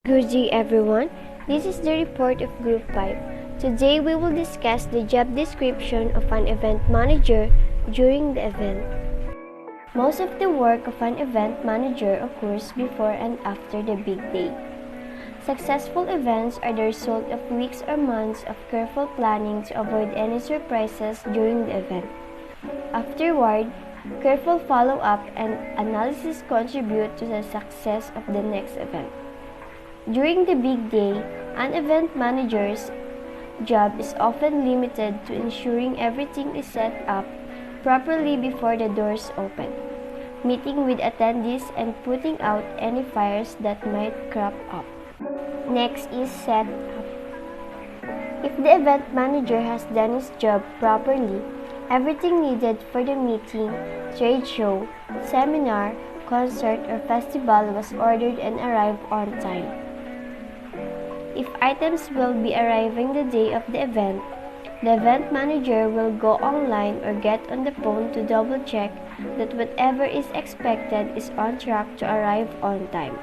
Good day everyone, this is the report of Group 5. Today we will discuss the job description of an event manager during the event. Most of the work of an event manager occurs before and after the big day. Successful events are the result of weeks or months of careful planning to avoid any surprises during the event. Afterward, careful follow-up and analysis contribute to the success of the next event. During the big day, an event manager's job is often limited to ensuring everything is set up properly before the doors open, meeting with attendees and putting out any fires that might crop up. Next is set up. If the event manager has done his job properly, everything needed for the meeting, trade show, seminar, concert, or festival was ordered and arrived on time. If items will be arriving the day of the event manager will go online or get on the phone to double check that whatever is expected is on track to arrive on time.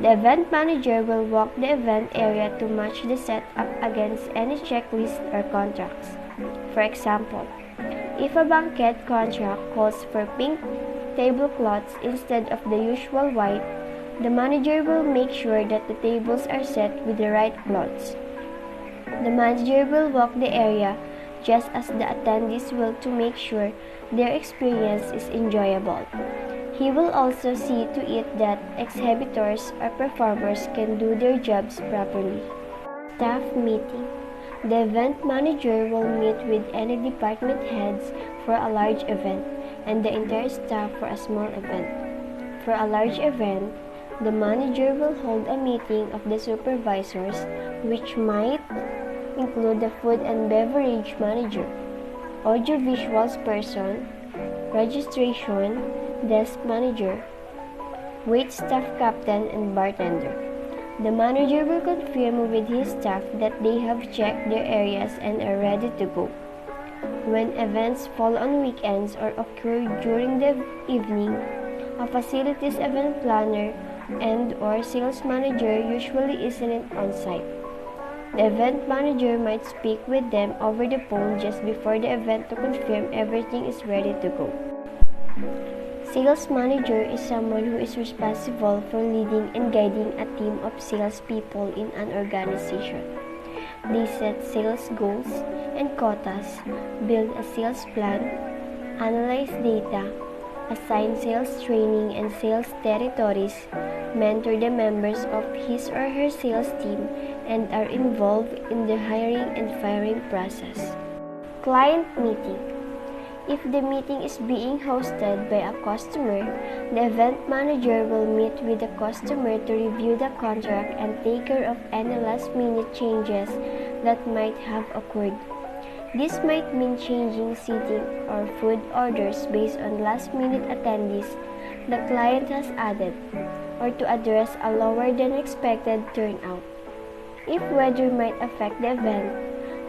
The event manager will walk the event area to match the setup against any checklist or contracts. For example, if a banquet contract calls for pink tablecloths instead of the usual white, the manager will make sure that the tables are set with the right cloths. The manager will walk the area just as the attendees will to make sure their experience is enjoyable. He will also see to it that exhibitors or performers can do their jobs properly. Staff meeting. The event manager will meet with any department heads for a large event and the entire staff for a small event. For a large event, the manager will hold a meeting of the supervisors, which might include the food and beverage manager, audiovisuals person, registration, desk manager, wait staff captain, and bartender. The manager will confirm with his staff that they have checked their areas and are ready to go. When events fall on weekends or occur during the evening, a facilities event planner and/or sales manager usually isn't on site. The event manager might speak with them over the phone just before the event to confirm everything is ready to go. Sales manager is someone who is responsible for leading and guiding a team of salespeople in an organization. They set sales goals and quotas, build a sales plan, analyze data, assign sales training and sales territories, mentor the members of his or her sales team, and are involved in the hiring and firing process. Client meeting. If the meeting is being hosted by a customer, the event manager will meet with the customer to review the contract and take care of any last-minute changes that might have occurred. This might mean changing seating or food orders based on last-minute attendees the client has added, or to address a lower than expected turnout. If weather might affect the event,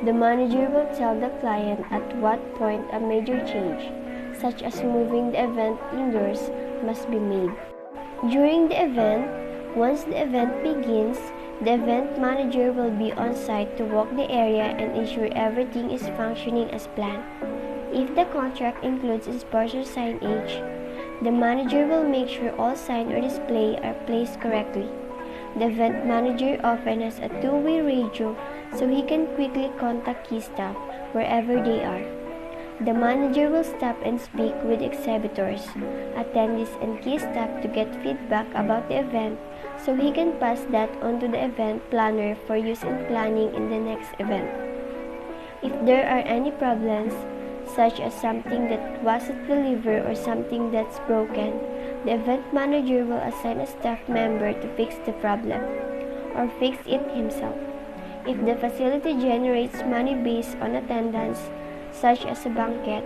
the manager will tell the client at what point a major change, such as moving the event indoors, must be made. During the event, once the event begins, the event manager will be on site to walk the area and ensure everything is functioning as planned. If the contract includes sponsor signage, the manager will make sure all signs or display are placed correctly. The event manager often has a two-way radio so he can quickly contact key staff wherever they are. The manager will stop and speak with exhibitors, attendees, and key staff to get feedback about the event so he can pass that on to the event planner for use in planning in the next event. If there are any problems, such as something that wasn't delivered or something that's broken, the event manager will assign a staff member to fix the problem or fix it himself. If the facility generates money based on attendance, such as a banquet,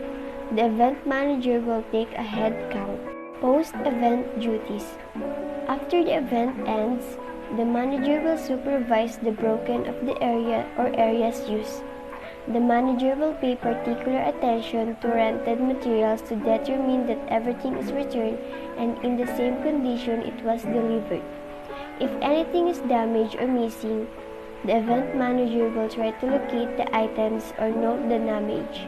the event manager will take a head count. Post-event duties. After the event ends, the manager will supervise the broken of the area or areas used. The manager will pay particular attention to rented materials to determine that everything is returned and in the same condition it was delivered. If anything is damaged or missing, the event manager will try to locate the items or note the damage.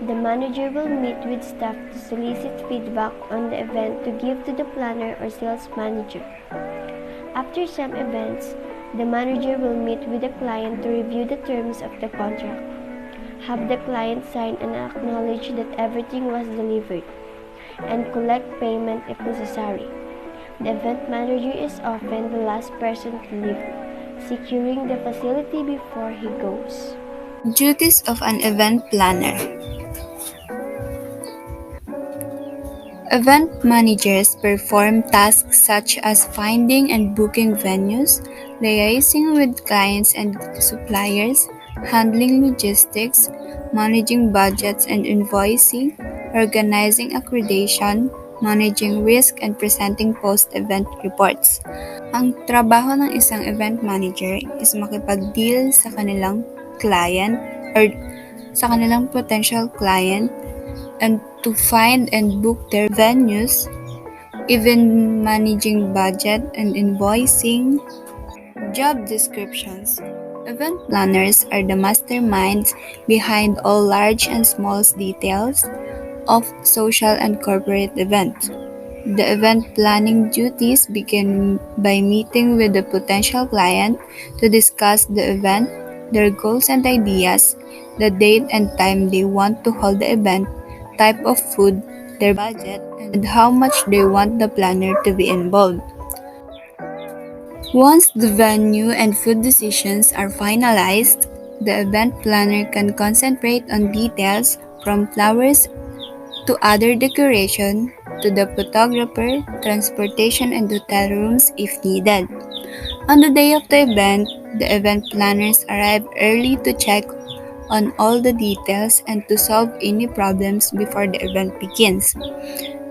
The manager will meet with staff to solicit feedback on the event to give to the planner or sales manager. After some events, the manager will meet with the client to review the terms of the contract, have the client sign and acknowledge that everything was delivered, and collect payment if necessary. The event manager is often the last person to leave, securing the facility before he goes. Duties of an event planner. Event managers perform tasks such as finding and booking venues, liaising with clients and suppliers, handling logistics, managing budgets and invoicing, organizing accreditation, managing risk, and presenting post-event reports. Ang trabaho ng isang event manager is makipag-deal sa kanilang client or sa kanilang potential client and to find and book their venues, even managing budget and invoicing. Job descriptions. Event planners are the masterminds behind all large and small details of social and corporate events. The event planning duties begin by meeting with the potential client to discuss the event, their goals and ideas, the date and time they want to hold the event, type of food, their budget, and how much they want the planner to be involved. Once the venue and food decisions are finalized, the event planner can concentrate on details from flowers to other decoration, to the photographer, transportation and hotel rooms if needed. On the day of the event planners arrive early to check on all the details and to solve any problems before the event begins.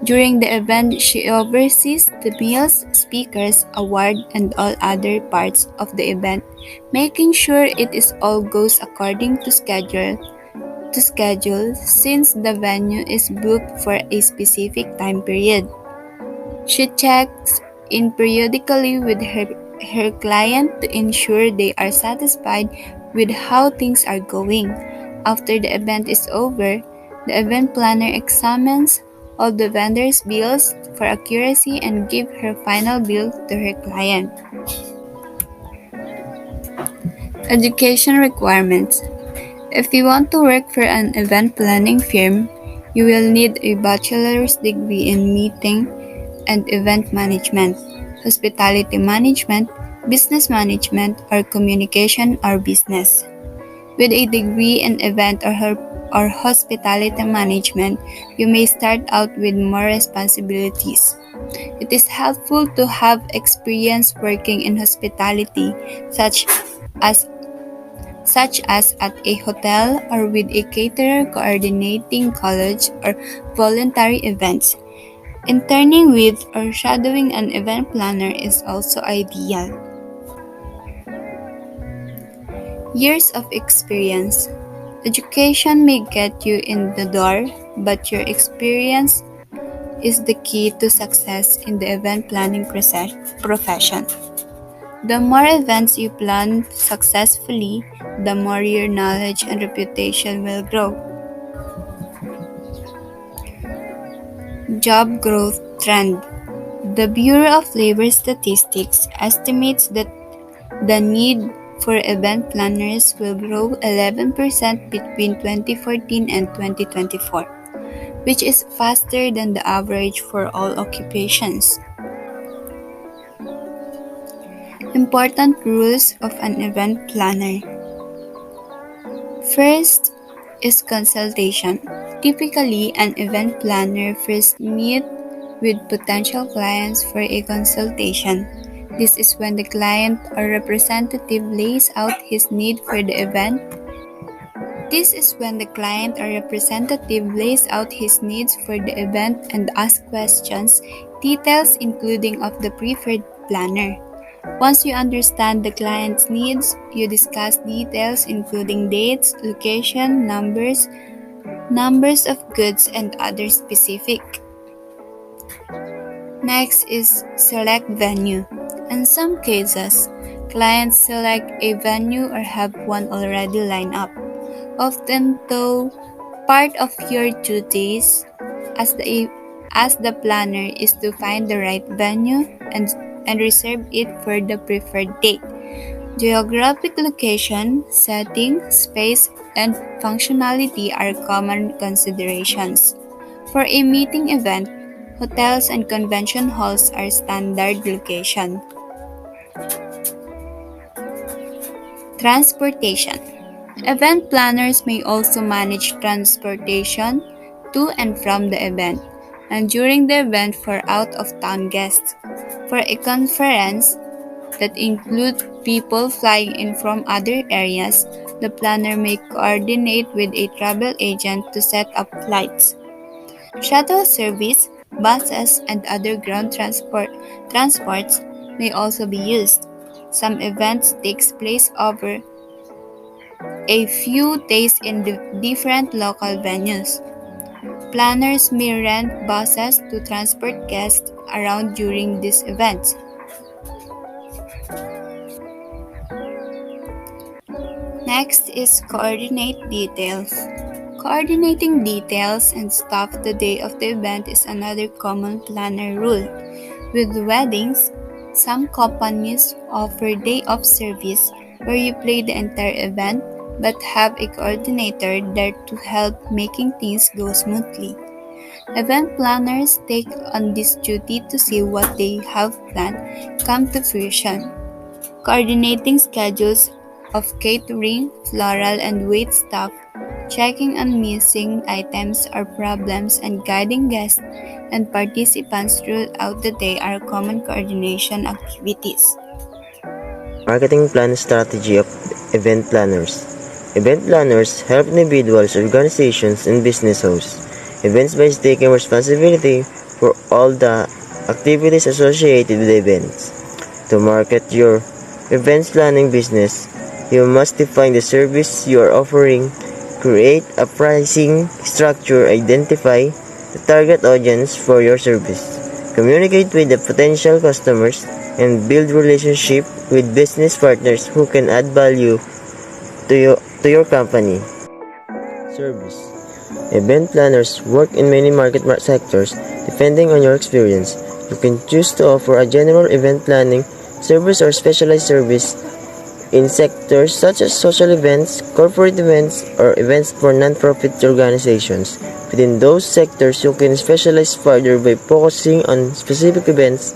During the event, she oversees the meals, speakers, award, and all other parts of the event, making sure it is all goes according to schedule since the venue is booked for a specific time period. She checks in periodically with her client to ensure they are satisfied with how things are going. After the event is over, the event planner examines all the vendors' bills for accuracy and give her final bill to her client. Education requirements. If you want to work for an event planning firm, you will need a bachelor's degree in meeting and event management, hospitality management, business management, or communication or business. With a degree in event or hospitality management, you may start out with more responsibilities. It is helpful to have experience working in hospitality, as such as at a hotel or with a caterer coordinating college or voluntary events. Interning with or shadowing an event planner is also ideal. Years of experience. Education may get you in the door, but your experience is the key to success in the event planning profession. The more events you plan successfully, the more your knowledge and reputation will grow. Job growth trend. The Bureau of Labor Statistics estimates that the need for event planners will grow 11% between 2014 and 2024, which is faster than the average for all occupations. Important rules of an event planner. First is consultation. Typically, an event planner first meets with potential clients for a consultation. This is when the client or representative lays out his need for the event. This is when the client or representative lays out his needs for the event and asks questions, details including of the preferred planner. Once you understand the client's needs, you discuss details including dates, location, numbers of goods, and other specific. Next is select venue. In some cases, clients select a venue or have one already lined up. Often, though, part of your duties as the planner is to find the right venue and reserve it for the preferred date. Geographic location, setting, space, and functionality are common considerations. For a meeting event, hotels and convention halls are standard location. Transportation. Event planners may also manage transportation to and from the event, and during the event for out-of-town guests. For a conference that includes people flying in from other areas, the planner may coordinate with a travel agent to set up flights. Shuttle service, buses, and other ground transports may also be used. Some events takes place over a few days in different local venues. Planners may rent buses to transport guests around during these events. Next is coordinate details. Coordinating details and stuff the day of the event is another common planner rule. With weddings, some companies offer day of service where you play the entire event but have a coordinator there to help making things go smoothly. Event planners take on this duty to see what they have planned come to fruition. Coordinating schedules of catering, floral, and wait staff, checking on missing items or problems, and guiding guests and participants throughout the day are common coordination activities. Marketing plan strategy of event planners. Event planners help individuals, organizations, and business hosts events by taking responsibility for all the activities associated with the events. To market your events planning business, you must define the service you are offering, create a pricing structure, identify the target audience for your service, communicate with the potential customers, and build relationship with business partners who can add value to your company. Service. Event planners work in many market sectors. Depending on your experience, you can choose to offer a general event planning service or specialized service in sectors such as social events, corporate events, or events for non-profit organizations. Within those sectors, you can specialize further by focusing on specific events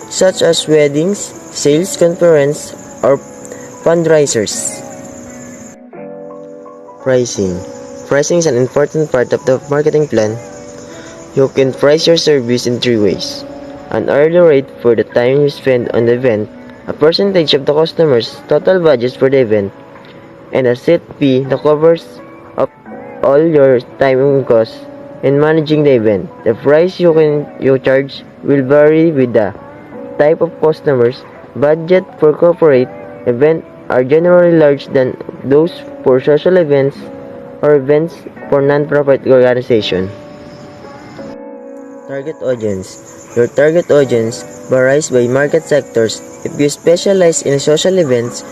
such as weddings, sales, conference, or fundraisers. Pricing. Pricing is an important part of the marketing plan. You can price your service in three ways: an hourly rate for the time you spend on the event, a percentage of the customer's total budget for the event, and a set fee that covers up all your time and costs in managing the event. The price you charge will vary with the type of customers. Budget for corporate events are generally larger than those for social events or events for non-profit organizations. Target audience. Your target audience varies by market sectors. If you specialize in social events,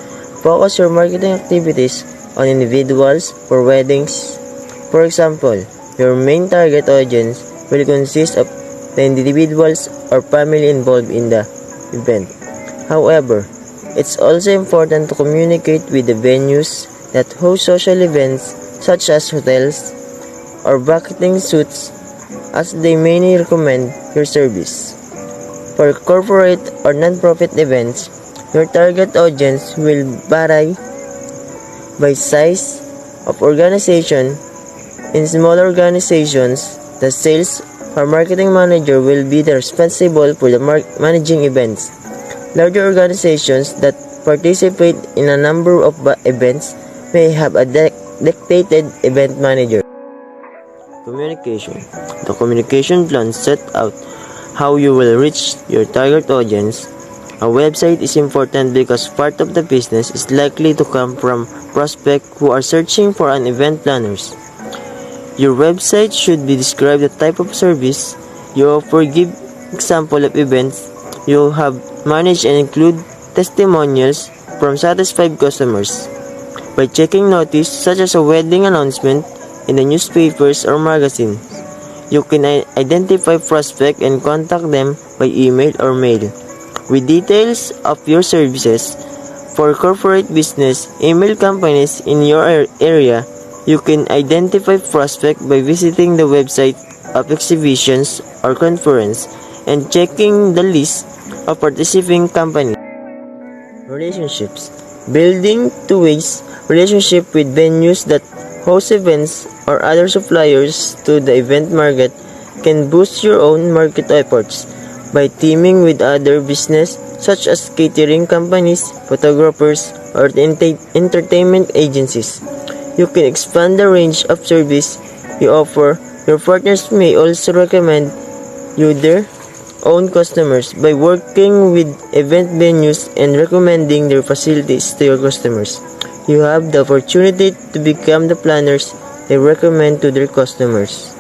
focus your marketing activities on individuals for weddings. For example, your main target audience will consist of the individuals or family involved in the event. However, it's also important to communicate with the venues that host social events such as hotels or banqueting suites, as they may recommend your service. For corporate or non-profit events, your target audience will vary by size of organization. In smaller organizations, the sales or marketing manager will be responsible for the managing events. Larger organizations that participate in a number of events may have a dedicated event manager. Communication. The communication plan set out how you will reach your target audience. A website is important because part of the business is likely to come from prospects who are searching for an event planners. Your website should describe the type of service you offer, give example of events you have manage and include testimonials from satisfied customers. By checking notice such as a wedding announcement in the newspapers or magazine, you can identify prospects and contact them by email or mail. With details of your services for corporate business, email companies in your area. You can identify prospects by visiting the website of exhibitions or conference and checking the list of participating companies. Relationships. Building two-way relationship with venues that host events or other suppliers to the event market can boost your own market efforts by teaming with other business such as catering companies, photographers, or entertainment agencies. You can expand the range of service you offer. Your partners may also recommend you their own customers by working with event venues and recommending their facilities to your customers. You have the opportunity to become the planners they recommend to their customers.